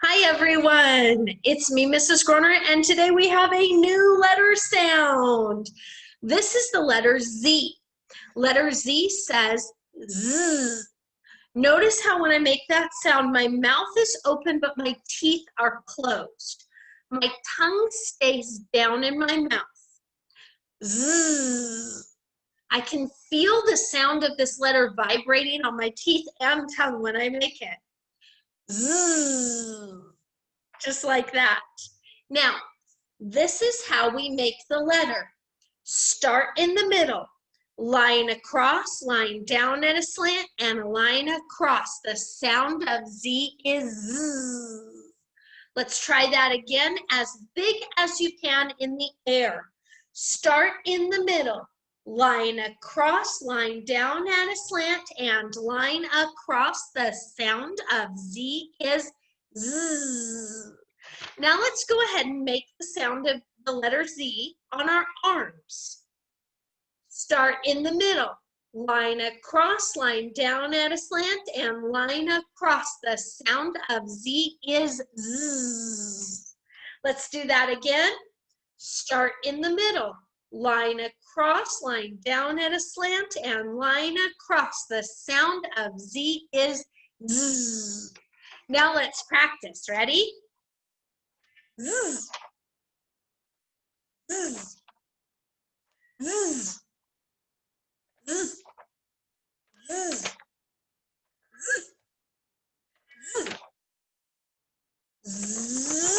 Hi everyone, it's me, Mrs. Groner, and today we have a new letter sound. This is the letter Z. Letter Z says Z. Notice how when I make that sound, my mouth is open, but my teeth are closed. My tongue stays down in my mouth. Z. I can feel the sound of this letter vibrating on my teeth and tongue when I make it. Zzz, just like that. Now, this is how we make the letter. Start in the middle, line across, line down at a slant, and a line across. The sound of Z is Z. Let's try that again, as big as you can in the air. Start in the middle, line across, line down at a slant, and line across. The sound of Z is Z. Now let's go ahead and make the sound of the letter Z on our arms. Start in the middle, line across, line down at a slant, and line across. The sound of Z is Z. Let's do that again. Start in the middle, line across, line down at a slant, and line across. The sound of Z is Z. Now let's practice. Ready? Z. Z. Z. Z. Z.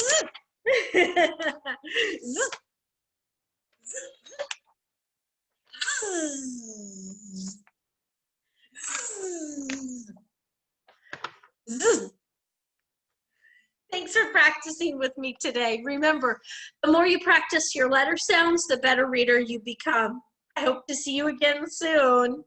Z. Thanks for practicing with me today. Remember, the more you practice your letter sounds, the better reader you become. I hope to see you again soon.